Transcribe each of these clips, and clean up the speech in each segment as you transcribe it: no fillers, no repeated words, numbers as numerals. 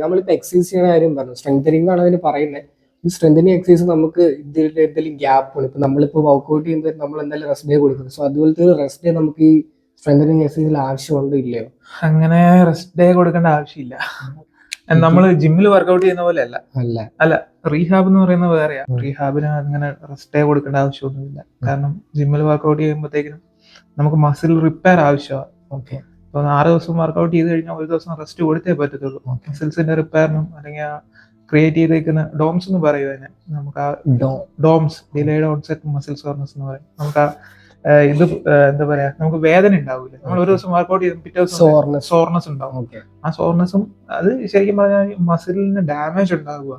നമ്മളിപ്പോ എക്സസൈസ് ചെയ്യുന്ന കാര്യം പറഞ്ഞു, സ്ട്രെങ്തനിങ് ആണ് അതിന് പറയുന്നത്. ഈ സ്ട്രെങ്തനിങ് എക്സസൈസ് നമുക്ക് ഇതിൽ എന്തെങ്കിലും ഗ്യാപ്പ് ഉണ്ട്. ഇപ്പൊ നമ്മളിപ്പോ വർക്ക്ഔട്ട് ചെയ്യുമ്പോൾ നമ്മൾ എന്തായാലും റെസ്റ്റ് ഡേ കൊടുക്കുന്നത്. സോ അതുപോലത്തെ റെസ്റ്റ് ഡേ നമുക്ക് ഈ സ്ട്രെങ്തനിങ് എക്സസൈസിൽ ആവശ്യമുണ്ടോ ഇല്ലയോ? അങ്ങനെ റെസ്റ്റ് ഡേ കൊടുക്കേണ്ട ആവശ്യമില്ല. നമ്മൾ ജിമ്മിൽ വർക്ക്ഔട്ട് ചെയ്യുന്ന പോലെ അല്ല റീഹാബ് എന്ന് പറയുന്നത് വേറെയാ. റീഹാബിന് അങ്ങനെ റെസ്റ്റ് ഡേ കൊടുക്കേണ്ട ആവശ്യമൊന്നുമില്ല. കാരണം ജിമ്മിൽ വർക്ക്ഔട്ട് ചെയ്യുമ്പോഴത്തേക്കും നമുക്ക് മസിൽ റിപ്പയർ ആവശ്യമാണ്. ഓക്കെ. ഇപ്പൊ 6 ദിവസം വർക്ക്ഔട്ട് ചെയ്ത് കഴിഞ്ഞാൽ ഒരു ദിവസം റെസ്റ്റ് കൊടുത്തേ പറ്റത്തുള്ളൂ. മസിൽസിന്റെ റിപ്പയറിനും അല്ലെങ്കിൽ ക്രിയേറ്റ് ചെയ്തേക്കുന്ന ഡോംസ് എന്ന് പറയും അതിനെ. നമുക്ക് ആ DOMS, delayed onset muscle soreness എന്ന് പറയും. നമുക്ക് ഇത് എന്താ പറയാ, നമുക്ക് വേദന ഉണ്ടാവില്ല. നമ്മൾ ഒരു ദിവസം വർക്ക്ഔട്ട് ചെയ്ത് പിറ്റേ ദിവസം സോർനെസ് ഉണ്ടാവും. ആ സോർനെസ്സും അത് ശരിക്കും പറഞ്ഞാൽ മസിലിന് ഡാമേജ് ഉണ്ടാകുക.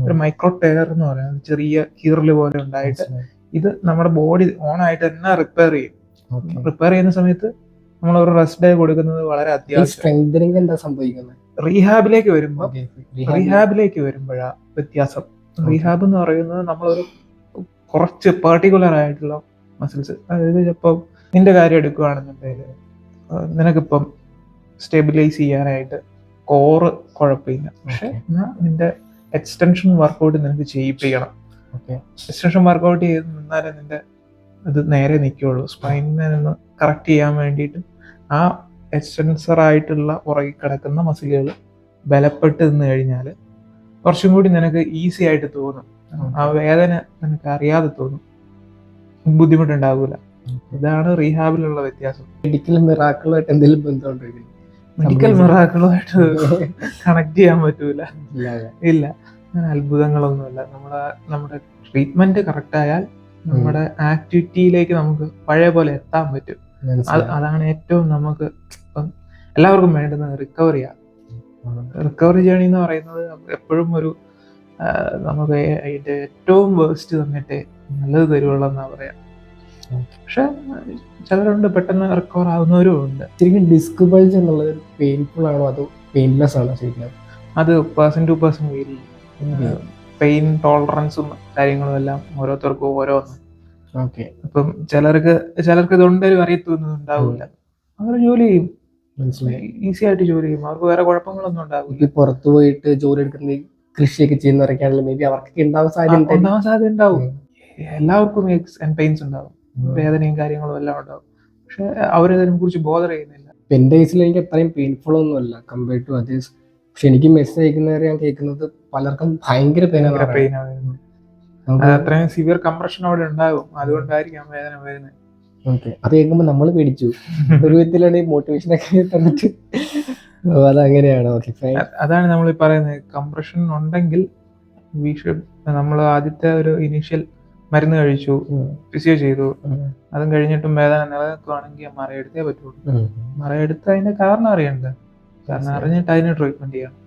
ഒരു മൈക്രോ ടയർ എന്ന് പറയാം, ചെറിയ കീറല് പോലെ ഉണ്ടായിട്ട് ഇത് നമ്മുടെ ബോഡി ഓൺ ആയിട്ട് തന്നെ റിപ്പയർ ചെയ്യും. റിപ്പയർ ചെയ്യുന്ന സമയത്ത് നമ്മൾ ഒരു റെസ്റ്റ് ഡേ കൊടുക്കുന്നത് വളരെ അത്യാവശ്യം. എന്താ സംഭവിക്കുന്നത്? റീഹാബിലേക്ക് വരുമ്പോഴാ വ്യത്യാസം. റീഹാബ് എന്ന് പറയുന്നത് നമ്മളൊരു കുറച്ച് പെർട്ടിക്കുലർ ആയിട്ടുള്ള മസിൽസ്, അതായത് ഇപ്പം നിന്റെ കാര്യം എടുക്കുകയാണെന്നുണ്ടെങ്കിൽ നിനക്കിപ്പം സ്റ്റെബിലൈസ് ചെയ്യാനായിട്ട് കോറ് കുഴപ്പമില്ല, പക്ഷെ നിന്റെ എക്സ്റ്റൻഷൻ വർക്കൗട്ട് നിനക്ക് ചെയ്യിപ്പിക്കണം. എക്സ്റ്റൻഷൻ വർക്കൗട്ട് ചെയ്ത് നിന്നാലേ നിന്റെ ഇത് നേരെ നിൽക്കുകയുള്ളൂ. സ്പൈനിനെ നിന്ന് കറക്റ്റ് ചെയ്യാൻ വേണ്ടിയിട്ട് ആ എക്സ്റ്റൻസർ ആയിട്ടുള്ള പുറകിൽ കിടക്കുന്ന മസിലുകൾ ബലപ്പെട്ട് നിന്ന് കഴിഞ്ഞാൽ കുറച്ചും കൂടി നിനക്ക് ഈസി ആയിട്ട് തോന്നും. ആ വേദന നിനക്ക് അറിയാതെ തോന്നും, ബുദ്ധിമുട്ടുണ്ടാകൂല. ഇതാണ് റീഹാബിലുള്ള വ്യത്യാസം. മെഡിക്കൽ മിറാക്കിളുമായിട്ട് എന്തെങ്കിലും ബന്ധമുണ്ടോ? മെഡിക്കൽ മിറാക്കിളുമായിട്ട് കണക്ട് ചെയ്യാൻ പറ്റൂല. ഇല്ല, അങ്ങനെ അത്ഭുതങ്ങളൊന്നുമില്ല. നമ്മുടെ ട്രീറ്റ്മെന്റ് കറക്റ്റ് ആയാൽ നമ്മുടെ ആക്ടിവിറ്റിയിലേക്ക് നമുക്ക് പഴയ പോലെ എത്താൻ പറ്റും. അതാണ് ഏറ്റവും നമുക്ക് ഇപ്പം എല്ലാവർക്കും വേണ്ടുന്നത് റിക്കവറിയാണ്. റിക്കവറി ജേണി എന്ന് പറയുന്നത് എപ്പോഴും ഒരു നമുക്ക് അതിന്റെ ഏറ്റവും വേസ്റ്റ് തന്നിട്ട് നല്ലത് തരുവുള്ളൂ എന്നാ പറയാം. പക്ഷെ ചിലരുണ്ട് പെട്ടെന്ന് റിക്കവർ ആവുന്നവരും ഉണ്ട്. ശരിക്കും ഡിസ്ക് ബൾജ് എന്നുള്ളത് പെയിൻഫുൾ ആണോ അതോ പെയിൻലെസ് ആണോ? ശരിക്കും അത് person to person vary. Pain ടോളറൻസും കാര്യങ്ങളും എല്ലാം ഓരോരുത്തർക്കും ഓരോന്ന്. അപ്പം ചിലർക്ക് ഇതുണ്ടൊരു അറിയത്തൊന്നും ഉണ്ടാവില്ല. അവർ ജോലി ചെയ്യും, ഈസി ആയിട്ട് ജോലി ചെയ്യും. അവർക്ക് വേറെ കുഴപ്പങ്ങളൊന്നും ഉണ്ടാവില്ല. പുറത്തു പോയിട്ട് ജോലി എടുക്കുന്ന കൃഷിയൊക്കെ ചെയ്യുന്നവരൊക്കെയാണെങ്കിൽ മേ ബി അവർക്ക് ഉണ്ടാവാൻ സാധ്യത ഉണ്ടാവും. എല്ലാവർക്കും ഏക്സ് ആൻഡ് പെയിൻസ് ഉണ്ടാവും, വേദനയും കാര്യങ്ങളും എല്ലാം ഉണ്ടാവും. പക്ഷെ അവരതിനെ കുറിച്ച് ബോധർ ചെയ്യുന്നില്ല. എന്റെ കേസിൽ എനിക്ക് അത്രയും പെയിൻഫുൾ ഒന്നും അല്ല കമ്പയർഡ് ടു അതേഴ്സ്. പക്ഷെ എനിക്ക് മെസ്സേജ് അയക്കുന്നവരെ ഞാൻ കേൾക്കുന്നത് പലർക്കും ഭയങ്കര പെയിനാണ്. അത്രയും സിവിയർ കംപ്രഷൻ അവിടെ ഉണ്ടാകും, അതുകൊണ്ടായിരിക്കും വേദന വരുന്നത്. അത് കേൾക്കുമ്പോൾ നമ്മൾ പേടിച്ചു. ഒരു വിധത്തിലാണ് ഈ മോട്ടിവേഷൻ ഒക്കെ തന്നിട്ട് അതങ്ങനെയാണ്. അതാണ് നമ്മൾ പറയുന്നത്, കംപ്രഷൻ ഉണ്ടെങ്കിൽ നമ്മൾ ആദ്യത്തെ ഒരു ഇനീഷ്യൽ മരുന്ന് കഴിച്ചു, ഫിസിയോ ചെയ്തു, അതും കഴിഞ്ഞിട്ടും വേദന നിലനിൽക്കുകയാണെങ്കിൽ മറയെടുത്തേ പറ്റുള്ളൂ. മറയെടുത്ത് അതിന്റെ കാരണം അറിയണ്ട, കാരണം അറിഞ്ഞിട്ട് അതിന് ട്രീറ്റ്മെന്റ് ചെയ്യണം.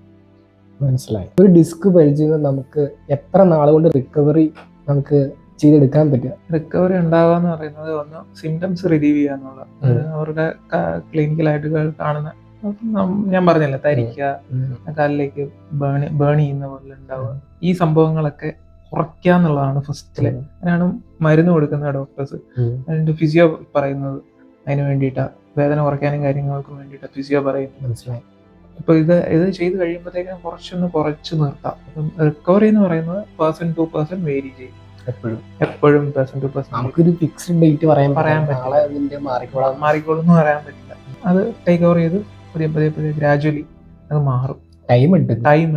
മനസ്സിലായി. ഒരു ഡിസ്ക് ബൾജിൽ നമുക്ക് എത്ര നാൾ കൊണ്ട് റിക്കവറി നമുക്ക് ചെയ്തെടുക്കാൻ പറ്റുക? റിക്കവറി ഉണ്ടാവുക പറയുന്നത് ഒന്ന് സിംറ്റംസ് റിലീവ് ചെയ്യാന്നുള്ള, അവരുടെ ക്ലിനിക്കലായിട്ട് കാണുന്ന, ഞാൻ പറഞ്ഞില്ല, തരിക്കുക, കാലിലേക്ക് ബേൺ ചെയ്യുന്ന പോലെ ഉണ്ടാവുക, ഈ സംഭവങ്ങളൊക്കെ കുറയ്ക്കുക എന്നുള്ളതാണ് ഫസ്റ്റില്. അതിനാണ് മരുന്ന് കൊടുക്കുന്ന ഡോക്ടേഴ്സ്. അതിന്റെ ഫിസിയോ പറയുന്നത് അതിന് വേണ്ടിയിട്ടാണ്, വേദന കുറയ്ക്കാനും കാര്യങ്ങൾക്കും വേണ്ടിയിട്ടാണ് ഫിസിയോ പറയുന്നത്. മനസ്സിലായി. ഇപ്പൊ ഇത് ചെയ്ത് കഴിയുമ്പോഴത്തേക്കും കുറച്ച് നിർത്താം. റിക്കവറി എന്ന് പറയുന്നത് പേഴ്സൺ ടു പേഴ്സൺ വേരി ചെയ്യും. എപ്പോഴും പേഴ്സൺ ടു പേഴ്സൺ നമുക്കൊരു ഫിക്സ്ഡ് ഡേറ്റ് പറയാൻ പറ്റില്ല, മാറിക്കോളും എന്ന് പറയാൻ പറ്റില്ല. അത് ടേക്ക് ഓവർ ചെയ്ത് പതിയെ ഗ്രാജുവലി അത് മാറും. ടൈം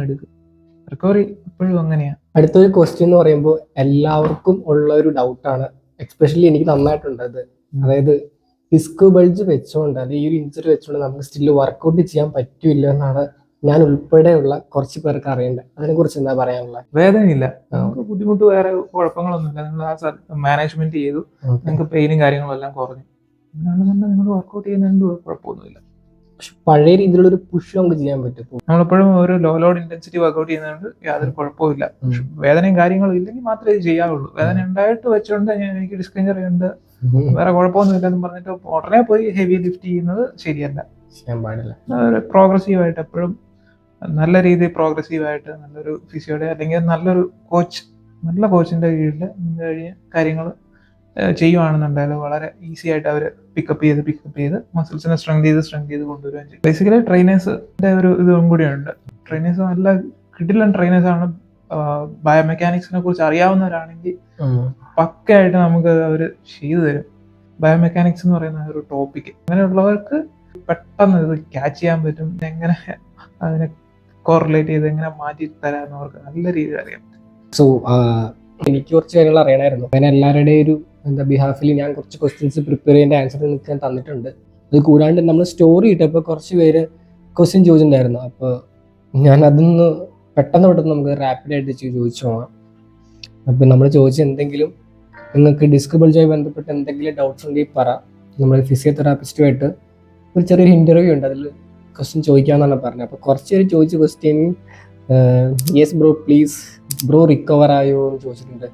എടുക്കും. റിക്കവറി എപ്പോഴും അങ്ങനെയാ. അടുത്തൊരു ക്വസ്റ്റ്യൻ എന്ന് പറയുമ്പോൾ എല്ലാവർക്കും ഉള്ള ഒരു ഡൗട്ടാണ്, എക്സ്പെഷ്യലി എനിക്ക് നന്നായിട്ടുണ്ട് അത്. അതായത് ഡിസ്ക് ബൾജ് വെച്ചോണ്ട് അല്ലെങ്കിൽ ഈ ഒരു ഇഞ്ചുറി വെച്ചോണ്ട് നമുക്ക് സ്റ്റിൽ വർക്കൗട്ട് ചെയ്യാൻ പറ്റില്ല എന്നാണ് ഞാൻ ഉൾപ്പെടെയുള്ള കുറച്ച് പേർക്ക് അറിയേണ്ടത്. അതിനെ കുറിച്ച് എന്താ പറയാനുള്ളത്? വേദനയില്ല, നമുക്ക് ബുദ്ധിമുട്ട് വേറെ കുഴപ്പങ്ങളൊന്നുമില്ല. നിങ്ങൾ ആ മാനേജ്മെന്റ് ചെയ്തു, നിങ്ങൾക്ക് പെയിനും കാര്യങ്ങളും എല്ലാം കുറഞ്ഞു, നിങ്ങൾ വർക്കൗട്ട് ചെയ്യുന്നതുകൊണ്ട് കുഴപ്പമൊന്നുമില്ല. പക്ഷെ പഴയ രീതിയിലുള്ള ഒരു പുഷ് നമുക്ക് ചെയ്യാൻ പറ്റും. നമ്മളെപ്പോഴും ഒരു ലോ ലോഡ് ഇന്റൻസിറ്റി വർക്കൗട്ട് ചെയ്യുന്നതുകൊണ്ട് യാതൊരു കുഴപ്പമില്ല. വേദനയും കാര്യങ്ങളും ഇല്ലെങ്കിൽ മാത്രമേ ഇത് ചെയ്യാവുള്ളൂ. വേദന ഉണ്ടായിട്ട് വെച്ചോണ്ട് എനിക്ക് ഡിസ്ക് ഇഞ്ചറി ഉണ്ട്, വേറെ കുഴപ്പമൊന്നുമില്ല എന്ന് പറഞ്ഞിട്ട് ഉടനെ പോയി ഹെവി ലിഫ്റ്റ് ചെയ്യുന്നത് ശരിയല്ല. ചെയ്യാൻ പാടില്ല. പ്രോഗ്രസീവായിട്ട് എപ്പോഴും നല്ല രീതിയിൽ പ്രോഗ്രസീവായിട്ട് നല്ലൊരു ഫിസിയോടെ അല്ലെങ്കിൽ നല്ല കോച്ചിന്റെ കീഴിൽ നിന്ന് കഴിഞ്ഞ കാര്യങ്ങൾ ചെയ്യുവാണെന്നുണ്ടെങ്കിൽ വളരെ ഈസി ആയിട്ട് അവർ പിക്കപ്പ് ചെയ്ത് മസിൽസിനെ സ്ട്രെങ്ത് ചെയ്ത് കൊണ്ടുവരികയും ചെയ്യും. ബേസിക്കലി ട്രെയിനേഴ്സിന്റെ ഒരു ഇതും കൂടിയുണ്ട്. ട്രെയിനേഴ്സ് നല്ല കിടിലൻ ട്രെയിനേഴ്സ് ആണ്. ബയോമെക്കാനിക്സിനെ കുറിച്ച് അറിയാവുന്നവരാണെങ്കിൽ പക്കയായിട്ട് നമുക്ക് അവർ ചെയ്തു തരും. ബയോമെക്കാനിക്സ് എന്ന് പറയുന്ന ഒരു ടോപ്പിക് അങ്ങനെയുള്ളവർക്ക് പെട്ടെന്ന് ഇത് ക്യാച്ച് ചെയ്യാൻ പറ്റും. എങ്ങനെ അതിനെ കോറിലേറ്റ് ചെയ്ത് എങ്ങനെ മാറ്റി തരാമെന്ന് അവർക്ക് നല്ല രീതിയിൽ അറിയാം. സോ എനിക്ക് കുറച്ച് കാര്യങ്ങൾ അറിയണമായിരുന്നു. അങ്ങനെ എല്ലാവരുടെയും ഒരു ബിഹാഫിൽ ഞാൻ കുറച്ച് ക്വസ്റ്റ്യൻസ് പ്രിപ്പയർ ചെയ്യേണ്ട ആൻസർ നിങ്ങൾക്ക് ഞാൻ തന്നിട്ടുണ്ട്. അത് കൂടാണ്ട് നമ്മൾ സ്റ്റോറി ഇട്ടപ്പോൾ കുറച്ച് പേര് ക്വസ്റ്റ്യൻ ചോദിച്ചിട്ടുണ്ടായിരുന്നു. അപ്പോൾ ഞാൻ അതൊന്ന് പെട്ടെന്ന് നമുക്ക് റാപ്പിഡായിട്ട് ചോദിച്ചോളാം. അപ്പം നമ്മൾ ചോദിച്ച എന്തെങ്കിലും നിങ്ങൾക്ക് ഡിസ്ക് ബൾജുമായി ബന്ധപ്പെട്ട് എന്തെങ്കിലും ഡൗട്ട്സ് ഉണ്ടെങ്കിൽ പറ. നമ്മൾ ഫിസിയോതെറാപ്പിസ്റ്റുമായിട്ട് ഒരു ചെറിയൊരു ഇൻ്റർവ്യൂ ഉണ്ട്, അതിൽ ക്വസ്റ്റ്യൻ ചോദിക്കാമെന്നാണ് പറഞ്ഞത്. അപ്പോൾ കുറച്ച് പേര് ചോദിച്ച question yes bro please bro recover ആയോ എന്ന് ചോദിച്ചിട്ടുണ്ട്.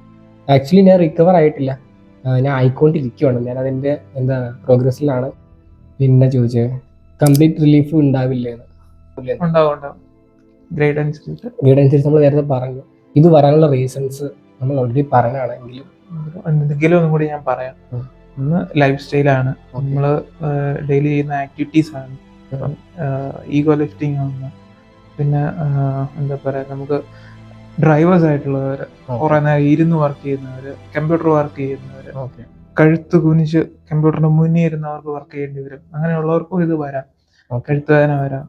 ആക്ച്വലി ഞാൻ റിക്കവർ ആയിട്ടില്ല, ഞാൻ ആയിക്കൊണ്ടിരിക്കുകയാണ്. ഞാൻ അതിൻ്റെ പ്രോഗ്രസ്സിലാണ്. പിന്നെ ചോദിച്ചത് കംപ്ലീറ്റ് റിലീഫ് ഉണ്ടാവില്ലേന്ന്. ഗ്രേഡ് അനുസരിച്ച് നമ്മൾ നേരത്തെ പറഞ്ഞു. ഇത് വരാനുള്ള റീസൺസ് നമ്മൾ ഓൾറെഡി പറഞ്ഞാണെങ്കിലും എന്തെങ്കിലും ഒന്നും കൂടി ഞാൻ പറയാം. ഒന്ന് ലൈഫ് സ്റ്റൈലാണ്, നമ്മൾ ഡെയിലി ചെയ്യുന്ന ആക്ടിവിറ്റീസ് ആണ്. ഈഗോ ലിഫ്റ്റിംഗ് ആണ്. പിന്നെ എന്താ പറയുക, നമുക്ക് ഡ്രൈവേഴ്സ് ആയിട്ടുള്ളവർ, കുറെ നേരം ഇരുന്ന് വർക്ക് ചെയ്യുന്നവർ, കമ്പ്യൂട്ടർ വർക്ക് ചെയ്യുന്നവർ, കഴുത്ത് കുനിച്ച് കമ്പ്യൂട്ടറിന് മുന്നേ ഇരുന്നവർക്ക് വർക്ക് ചെയ്യേണ്ടി വരും. അങ്ങനെയുള്ളവർക്കും ഇത് വരാം. കഴുത്ത് വേദന വരാം,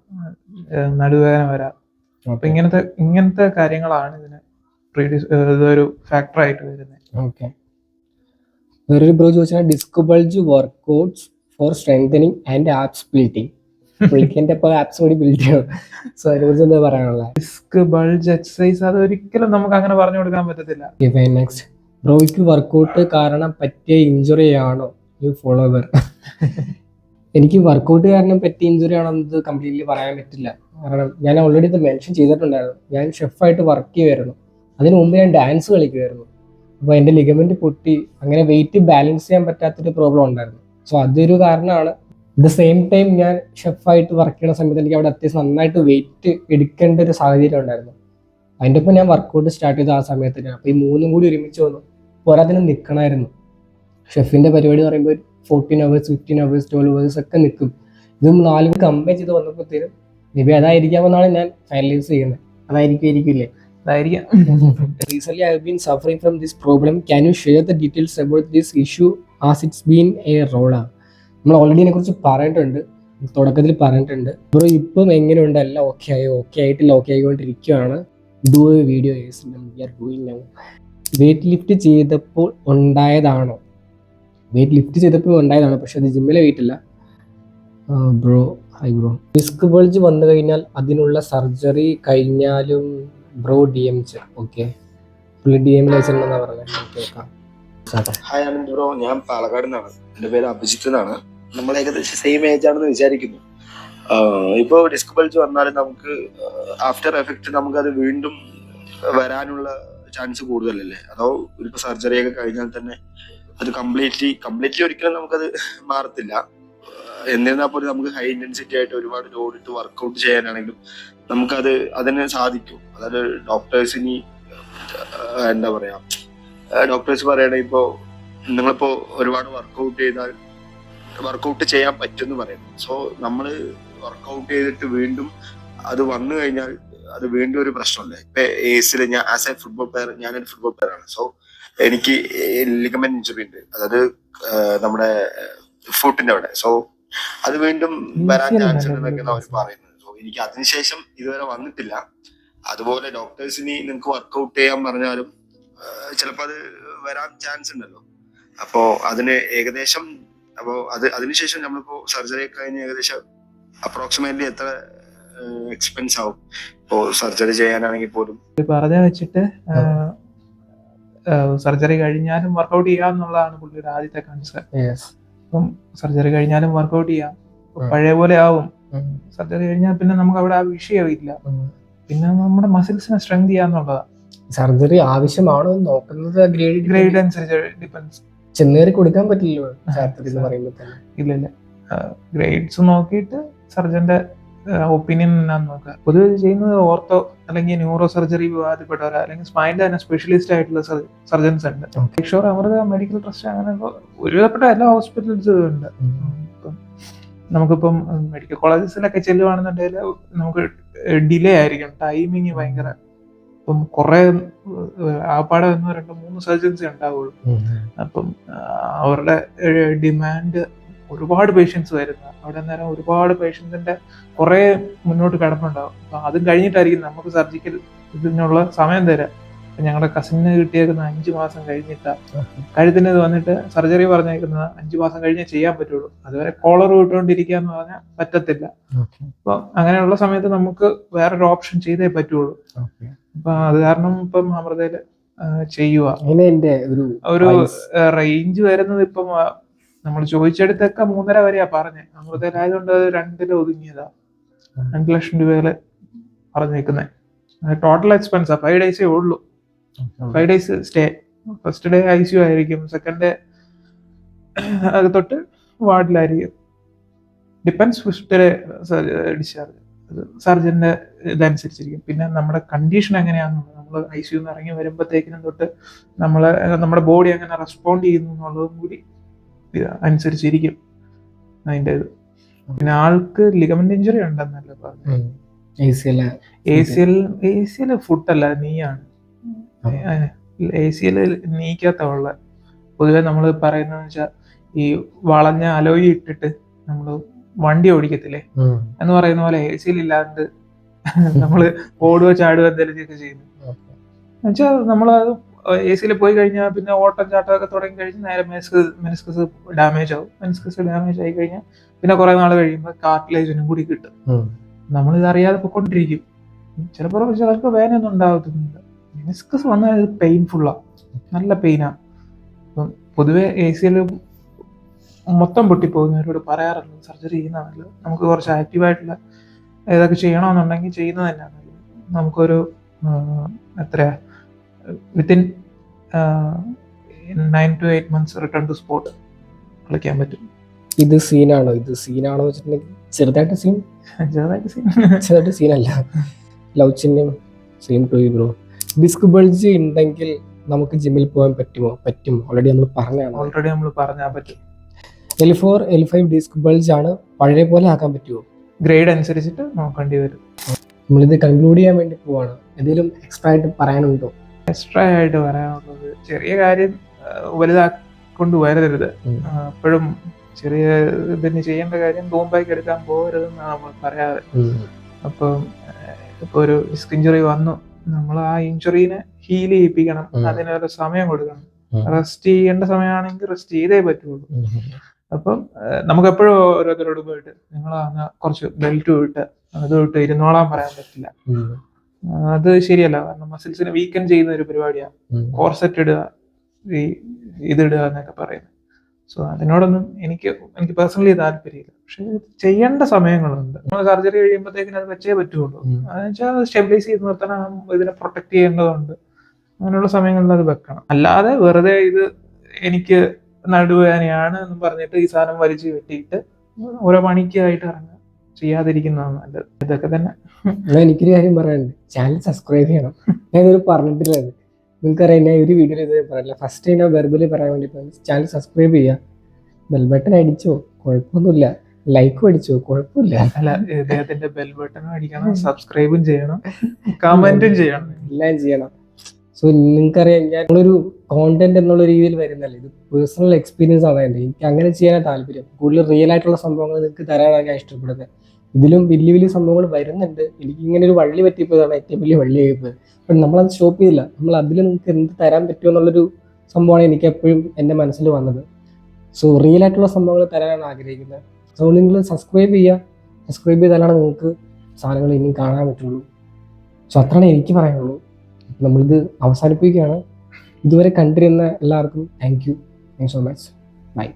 നടുവേദന വരാം. അപ്പൊ ഇങ്ങനത്തെ കാര്യങ്ങളാണ് ഇതിന് ഇതൊരു ഫാക്ടറായിട്ട് വരുന്നത്. ഓക്കെ. വേറൊരു ബ്രോ ചോദിച്ചാൽ disc bulge workouts for strengthening and abs building. പുള്ളിക്കെന്റെ ഇപ്പോൾ ആപ്സ് കൂടി ബിൽഡ് ചെയ്യണം. സോ അതിനെക്കുറിച്ച് എന്താ പറയാനുള്ളത്? ഡിസ്ക് ബൾജ് എക്സസൈസ് അത് ഒരിക്കലും നമുക്ക് അങ്ങനെ പറഞ്ഞു കൊടുക്കാൻ പറ്റത്തില്ല. നെക്സ്റ്റ്, ബ്രോയ്ക്ക് വർക്കൗട്ട് കാരണം പറ്റിയ ഇഞ്ചുറി ആണോ യു ഫോളോവർ? എനിക്ക് വർക്കൗട്ട് കാരണം പറ്റിയ ഇഞ്ചുറി ആണെന്നത് കംപ്ലീറ്റ്ലി പറയാൻ പറ്റില്ല. കാരണം ഞാൻ ഓൾറെഡി ഇത് മെൻഷൻ ചെയ്തിട്ടുണ്ടായിരുന്നു. ഞാൻ ഷെഫായിട്ട് വർക്ക് ചെയ്യുമായിരുന്നു. അതിന് മുമ്പ് ഞാൻ ഡാൻസ് കളിക്കുമായിരുന്നു. അപ്പോൾ എൻ്റെ ലിഗമെന്റ് പൊട്ടി, അങ്ങനെ വെയിറ്റ് ബാലൻസ് ചെയ്യാൻ പറ്റാത്തൊരു പ്രോബ്ലം ഉണ്ടായിരുന്നു. സോ അതൊരു കാരണമാണ്. ദ സെയിം ടൈം ഞാൻ ഷെഫായിട്ട് വർക്ക് ചെയ്യുന്ന സമയത്ത് എനിക്ക് അവിടെ അത്യാവശ്യം നന്നായിട്ട് വെയിറ്റ് എടുക്കേണ്ട ഒരു സാഹചര്യം ഉണ്ടായിരുന്നു. അതിൻ്റെ ഒപ്പം ഞാൻ വർക്കൗട്ട് സ്റ്റാർട്ട് ചെയ്ത ആ സമയത്ത് അപ്പോൾ ഈ മൂന്നും കൂടി ഒരുമിച്ച് വന്നു. പോരാതിന് നിൽക്കണമായിരുന്നു. ഷെഫിൻ്റെ പരിപാടി എന്ന് പറയുമ്പോൾ 14 hours 15 hours 12 hours ഒക്കെ നിൽക്കും. ഇതും 4 കമ്പയർ ചെയ്ത് വന്നപ്പോഴത്തേനും മേ ബി അതായിരിക്കാമെന്നാണ് ഞാൻ ഫൈനലൈസ് ചെയ്യുന്നത്. അതായിരിക്കില്ലേ? Recently I have been suffering from this problem. Can you share the details about this issue as it's been a roller? നമ്മൾ ഓൾറെഡി ഇതിനെ കുറിച്ച് പറഞ്ഞിട്ടുണ്ട്, തുടക്കത്തിൽ പറഞ്ഞിട്ടുണ്ട്. ബ്രോ ഇപ്പം എങ്ങനെയുണ്ട്? എല്ലാം ഓക്കെ ആയോ? ഓക്കെ ആയിട്ടില്ല, ഓക്കെ ആയിക്കൊണ്ടിരിക്കുകയാണ്. Do A video weight lift ചെയ്തപ്പോൾ ഉണ്ടായതാണോ? വെയിറ്റ് ലിഫ്റ്റ് ചെയ്തപ്പോൾ ഉണ്ടായതാണ്, പക്ഷെ അത് ജിമ്മിലെ വെയിറ്റ് അല്ല. Bro hi bro, disc bulge വന്നു കഴിഞ്ഞാൽ അതിനുള്ള സർജറി കഴിഞ്ഞാലും ബ്രോ DM ഓക്കെ പുള്ളി DM അയച്ചിട്ടുണ്ടെന്നാ പറഞ്ഞത്. ഹായ് ആനന്ദ് ബ്രോ, ഞാൻ പാലക്കാട് നിന്നാണ്. എൻ്റെ പേര് അഭിജിത്ത് എന്നാണ്. നമ്മൾ ഏകദേശം സെയിം ഏജ് ആണെന്ന് വിചാരിക്കുന്നു. ഇപ്പോൾ ഡിസ്ക് ബൾജ് വന്നാൽ നമുക്ക് ആഫ്റ്റർ എഫക്റ്റ് നമുക്കത് വീണ്ടും വരാനുള്ള ചാൻസ് കൂടുതലല്ലേ? അതോ ഇപ്പോൾ സർജറി ഒക്കെ കഴിഞ്ഞാൽ തന്നെ അത് കംപ്ലീറ്റ്ലി ഒരിക്കലും നമുക്കത് മാറത്തില്ല. എന്നിരുന്നാൽ പോലും നമുക്ക് ഹൈ ഇന്റൻസിറ്റി ആയിട്ട് ഒരുപാട് ലോഡ് ഇട്ട് വർക്കൗട്ട് ചെയ്യാനാണെങ്കിലും നമുക്കത് അതിന് സാധിക്കും. അതായത് ഡോക്ടേഴ്സിന് എന്താ പറയാ, ഡോക്ടേഴ്സ് പറയണേ ഇപ്പോ നിങ്ങളിപ്പോ ഒരുപാട് വർക്കൗട്ട് ചെയ്യാൻ പറ്റുമെന്ന് പറയുന്നു. സോ നമ്മൾ വർക്കൗട്ട് ചെയ്തിട്ട് വീണ്ടും അത് വന്നു കഴിഞ്ഞാൽ അത് വീണ്ടും ഒരു പ്രശ്നമല്ലേ? ഇപ്പൊ ഏസിൽ ഞാൻ ആസ് എ ഫുട്ബോൾ പ്ലെയർ, ഞാനൊരു ഫുട്ബോൾ പ്ലെയർ ആണ്. സോ എനിക്ക് ലിഗമെന്റ് ഇഞ്ചുറി ഉണ്ട്, അതായത് നമ്മുടെ ഫുട്ടിന്റെ അവിടെ. സോ അത് വീണ്ടും വരാൻ ചാൻസ് ഉണ്ടെന്നൊക്കെയാണ് അവർ പറയുന്നത്. സോ എനിക്ക് അതിനുശേഷം ഇതുവരെ വന്നിട്ടില്ല. അതുപോലെ ഡോക്ടേഴ്സിന് നിങ്ങൾക്ക് വർക്കൗട്ട് ചെയ്യാൻ പറഞ്ഞാലും ചിലപ്പോൾ അത് വരാൻ ചാൻസ് ഉണ്ടല്ലോ. അപ്പോ അതിന് ഏകദേശം അതിനുശേഷം നമ്മളിപ്പോ സർജറി ഒക്കെ കഴിഞ്ഞ് ഏകദേശം അപ്രോക്സിമേറ്റ്ലി എത്ര എക്സ്പെൻസ് ആവും ഇപ്പോ സർജറി ചെയ്യാനാണെങ്കിൽ പോലും? പറഞ്ഞ വെച്ചിട്ട് സർജറി കഴിഞ്ഞാലും വർക്കൗട്ട് ചെയ്യാന്നുള്ളതാണ് പുള്ളിയുടെ ആദ്യത്തെ കൺസേൺ. അപ്പം സർജറി കഴിഞ്ഞാലും വർക്കൗട്ട് ചെയ്യാം, പഴയ പോലെ ആവും. സർജറി കഴിഞ്ഞാൽ പിന്നെ നമുക്ക് അവിടെ ആ വിഷയമില്ല. പിന്നെ നമ്മുടെ മസിൽസിനെ സ്ട്രെങ്ത് ചെയ്യാന്നുള്ളതാണ്. സർജറി ആവശ്യമാണോ നോക്കുന്നത് ഗ്രേഡ് അനുസരിച്ച് ഡിപ്പെൻസ്. ചെന്നേറി കൊടുക്കാൻ പറ്റില്ലല്ലോ. ഇല്ല ഗ്രേഡ്സ് നോക്കിയിട്ട് സർജന്റെ ഒപ്പീനിയൻ എന്നാന്ന് നോക്കുക. പൊതുവെ ഇത് ചെയ്യുന്നത് ഓർത്തോ അല്ലെങ്കിൽ ന്യൂറോ സർജറി വിഭാഗത്തിൽപ്പെട്ടവരോ അല്ലെങ്കിൽ സ്പൈനിന്റെ തന്നെ സ്പെഷ്യലിസ്റ്റ് ആയിട്ടുള്ള സർജൻസ് ഉണ്ട്. ഷോർ അമൃത മെഡിക്കൽ ട്രസ്റ്റ് അങ്ങനെ ഒരുവിധപ്പെട്ട എല്ലാ ഹോസ്പിറ്റൽസും ഉണ്ട്. ഇപ്പം നമുക്കിപ്പം മെഡിക്കൽ കോളേജസിലൊക്കെ ചെല്ലുവാണെന്നുണ്ടെങ്കിൽ നമുക്ക് ഡിലേ ആയിരിക്കും, ടൈമിങ് ഭയങ്കര. ഇപ്പം കുറെ ആപ്പാടെ 1, 2, 3 സർജൻസേ ഉണ്ടാവുള്ളൂ. അപ്പം അവരുടെ ഡിമാൻഡ് ഒരുപാട് പേഷ്യൻസ് വരുന്ന അവിടെ നേരം ഒരുപാട് പേഷ്യൻസിന്റെ കുറെ മുന്നോട്ട് കിടപ്പുണ്ടാവും. അപ്പൊ അതും കഴിഞ്ഞിട്ടായിരിക്കും നമുക്ക് സർജിക്കൽ ഇതിനുള്ള സമയം തരാം. ഞങ്ങളുടെ കസിന് കിട്ടിയേക്കുന്ന 5 മാസം കഴിഞ്ഞിട്ടാ കഴുത്തിന് ഇത് വന്നിട്ട് സർജറി പറഞ്ഞേക്കുന്നത് 5 മാസം കഴിഞ്ഞേ ചെയ്യാൻ പറ്റുള്ളൂ. അതുവരെ കോളർ വിട്ടുകൊണ്ടിരിക്കുക എന്ന് പറഞ്ഞാൽ പറ്റത്തില്ല. അപ്പൊ അങ്ങനെയുള്ള സമയത്ത് നമുക്ക് വേറൊരു ഓപ്ഷൻ ചെയ്തേ പറ്റുള്ളൂ. അപ്പൊ അത് കാരണം ഇപ്പം അമൃതയില് ചെയ്യുക. ഒരു റേഞ്ച് വരുന്നത് ഇപ്പം നമ്മൾ ചോദിച്ചെടുത്തൊക്കെ 3.5 വരെയാ പറഞ്ഞത്. അമൃതയിലായതുകൊണ്ട് 2 ഒതുങ്ങിയതാ. 2 ലക്ഷം രൂപയില് പറഞ്ഞേക്കുന്നത്. ടോട്ടൽ എക്സ്പെൻസാ. 5 ഡേയ്സേ ഉള്ളൂ. 5 days stay. First day ICU ആയിരിക്കും, സെക്കൻഡ് ഡേ അത് തൊട്ട് വാർഡിലായിരിക്കും. ഡിപ്പെൻസ്. ഫസ്റ്റ് ഡേ ഡിസ്ചാർജ് സർജന്റെ ഇതനുസരിച്ചിരിക്കും. പിന്നെ നമ്മുടെ കണ്ടീഷൻ എങ്ങനെയാണെന്ന് നമ്മൾ ICU ഇറങ്ങി വരുമ്പോഴത്തേക്കിനും തൊട്ട് നമ്മുടെ ബോഡി എങ്ങനെ റെസ്പോണ്ട് ചെയ്യുന്നു എന്നുള്ളതും കൂടി അനുസരിച്ചിരിക്കും അതിൻ്റെ ഇത്. പിന്നെ ആൾക്ക് ലിഗമെന്റ് ഇഞ്ചുറി ഉണ്ടെന്നല്ലേ പറഞ്ഞു. ACL ഫുട്ടല്ല, നീയാണ്. ACL നീക്കത്തുള്ള പൊതുവെ നമ്മൾ പറയുന്നതെന്ന് വെച്ചാൽ ഈ വളഞ്ഞ അലോയി ഇട്ടിട്ട് നമ്മൾ വണ്ടി ഓടിക്കത്തില്ലേ എന്ന് പറയുന്ന പോലെ ACL ഇല്ലാണ്ട് നമ്മള് ഓടുക ചാടുക എന്തെങ്കിലുമൊക്കെ ചെയ്യുന്നു. എന്നുവെച്ചാൽ നമ്മളത് ACL പോയി കഴിഞ്ഞാൽ പിന്നെ ഓട്ടം ചാട്ടമൊക്കെ തുടങ്ങി കഴിഞ്ഞാൽ നേരെ മെനിസ്കസ് ഡാമേജ് ആവും. മെനിസ്കസ് ഡാമേജ് ആയി കഴിഞ്ഞാൽ പിന്നെ കുറെ നാൾ കഴിയുമ്പോൾ കാർട്ടിലേജിനും കൂടി കിട്ടും. നമ്മളിത് അറിയാതെ പൊയ്ക്കൊണ്ടിരിക്കും. ചിലപ്പോൾ ചിലർക്ക് വേദനയൊന്നും ഉണ്ടാകത്തൊന്നുമില്ല. മെനിസ്കസ് വന്നാൽ ഇത് പെയിൻഫുള്ളാ, നല്ല പെയിനാ. അപ്പം പൊതുവെ ACL മൊത്തം പൊട്ടിപ്പോകുന്നവരോട് പറയാറുള്ളത് സർജറി ചെയ്യുന്നതല്ല. നമുക്ക് കുറച്ച് ആക്റ്റീവായിട്ടുള്ള ഏതൊക്കെ ചെയ്യണമെന്നുണ്ടെങ്കിൽ ചെയ്യുന്നത് തന്നെയാണ്. നമുക്കൊരു എത്രയാ within 9 to 8 months return to spot കളിക്കാൻ പറ്റും. ഇത് സീനാണോ വെച്ചിട്ടുണ്ടെങ്കിൽ ചെറുതായിട്ട് സീനല്ല. ലവ് ചിഹ്നം same to you bro. Disc bulge ഉണ്ടെങ്കിൽ നമുക്ക് ജിമ്മിൽ പോകാൻ പറ്റും. ഓൾറെഡി നമ്മൾ പറഞ്ഞാൽ പറ്റും. L4 L5 ഡിസ്ക് ബൾജ് ആണ്, പഴയ പോലെ ആക്കാൻ പറ്റുമോ? ഗ്രേഡ് അനുസരിച്ചിട്ട് നോക്കേണ്ടി വരും. നമ്മളിത് കൺക്ലൂഡ് ചെയ്യാൻ വേണ്ടി പോവാണ്. എന്തെങ്കിലും എക്സ്ട്രാ ആയിട്ട് പറയാനുണ്ടോ? എക്സ്ട്രാ ആയിട്ട് പറയാനുള്ളത് ചെറിയ കാര്യം വലുതാക്കൊണ്ട് വരരുത്. എപ്പോഴും ചെറിയ ഇതിന് ചെയ്യേണ്ട കാര്യം തൂമ്പാക്കി എടുക്കാൻ പോകരുതെന്നാണ് നമ്മൾ പറയാറ്. അപ്പം ഇപ്പൊ ഒരു ഡിസ്ക് ഇഞ്ചുറി വന്നു, നമ്മൾ ആ ഇഞ്ചുറീനെ ഹീൽ ചെയ്യിപ്പിക്കണം. അതിനൊരു സമയം കൊടുക്കണം. റെസ്റ്റ് ചെയ്യേണ്ട സമയമാണെങ്കിൽ റെസ്റ്റ് ചെയ്തേ പറ്റുള്ളൂ. അപ്പം നമുക്ക് എപ്പോഴും ഓരോരുത്തരോട് പോയിട്ട് നിങ്ങൾ കുറച്ച് ബെൽറ്റ് ഇട്ട് അത് ഇട്ട് ഇരുന്നോളാൻ പറയാൻ പറ്റില്ല. അത് ശരിയല്ല. കാരണം മസിൽസിനെ വീക്കൻ ചെയ്യുന്ന ഒരു പരിപാടിയാണ് കോർസെറ്റ് ഇടുക, ഇതിടുക എന്നൊക്കെ പറയുന്നത്. സോ അതിനോടൊന്നും എനിക്ക് പേഴ്സണലി താല്പര്യമില്ല. പക്ഷെ ചെയ്യേണ്ട സമയങ്ങളുണ്ട്. നമ്മൾ സർജറി കഴിയുമ്പോഴത്തേക്കിനും അത് വെച്ചേ പറ്റുള്ളൂ. അതെന്ന് വെച്ചാൽ സ്റ്റെബിലൈസ് ചെയ്ത് നിർത്തണം, ഇതിനെ പ്രൊട്ടക്ട് ചെയ്യേണ്ടതുണ്ട്. അങ്ങനെയുള്ള സമയങ്ങളിൽ അത് വെക്കണം. അല്ലാതെ വെറുതെ ഇത് എനിക്ക് നടുവേദനയാണ് എന്ന് പറഞ്ഞിട്ട് ഈ സാധനം വലിച്ചു കെട്ടിയിട്ട് ഓരോ പണിക്കായിട്ട് ഇറങ്ങുക, ചെയ്യാതിരിക്കുന്നതാണ് നല്ലത്. ഇതൊക്കെ തന്നെ. എനിക്കൊരു കാര്യം പറയാനുണ്ട്. ചാനൽ സബ്സ്ക്രൈബ് ചെയ്യണം. ഞാനിതൊരു പറഞ്ഞിട്ടില്ല. നിങ്ങൾക്കറിയാം, ഞാൻ ഒരു വീഡിയോയിൽ ഇതുവരെ പറയില്ല. ഫസ്റ്റ് ഞാൻ വെർബലി പറയാൻ വേണ്ടി ചാനൽ സബ്സ്ക്രൈബ് ചെയ്യുക, ബെൽ ബട്ടൺ അടിച്ചോ കുഴപ്പമൊന്നുമില്ല, ലൈക്കും അടിച്ചോ കുഴപ്പമില്ല. അല്ല, ഇദ്ദേഹത്തിന്റെ ബെൽ ബട്ടണും അടിക്കണം, സബ്സ്ക്രൈബും ചെയ്യണം, കമന്റും ചെയ്യണം, എല്ലാം ചെയ്യണം. സോ നിങ്ങൾക്കറിയാം, ഞാനൊരു കോണ്ടന്റ് എന്നുള്ള രീതിയിൽ വരുന്നല്ലേ, ഇത് പേഴ്സണൽ എക്സ്പീരിയൻസ് ആണ് എൻ്റെ. എനിക്ക് അങ്ങനെ ചെയ്യാനാണ് താല്പര്യം. കൂടുതൽ റിയൽ ആയിട്ടുള്ള സംഭവങ്ങൾ നിങ്ങൾക്ക് തരാനാണ് ഞാൻ ഇഷ്ടപ്പെടുന്നത്. ഇതിലും വലിയ വലിയ സംഭവങ്ങൾ വരുന്നുണ്ട്. എനിക്ക് ഇങ്ങനെ ഒരു വള്ളി പറ്റിയപ്പോഴാണ് ഏറ്റവും വലിയ വള്ളിയായിപ്പോയത്. അപ്പം നമ്മളത് സ്റ്റോപ്പ് ചെയ്തില്ല. നമ്മൾ അതിൽ നിങ്ങൾക്ക് എന്ത് തരാൻ പറ്റുമോ എന്നുള്ളൊരു സംഭവമാണ് എനിക്ക് എപ്പോഴും എൻ്റെ മനസ്സിൽ വന്നത്. സോ റിയൽ ആയിട്ടുള്ള സംഭവങ്ങൾ തരാനാണ് ആഗ്രഹിക്കുന്നത്. സോ നിങ്ങൾ സബ്സ്ക്രൈബ് ചെയ്യുക. സബ്സ്ക്രൈബ് ചെയ്താലാണ് നിങ്ങൾക്ക് സാധനങ്ങൾ ഇനിയും കാണാൻ പറ്റുള്ളൂ. സോ അത്രയാണ് എനിക്ക് പറയാനുള്ളൂ. നമ്മളിത് അവസാനിപ്പിക്കുകയാണ്. ഇതുവരെ കണ്ടിരുന്ന എല്ലാവർക്കും thank you so much. By.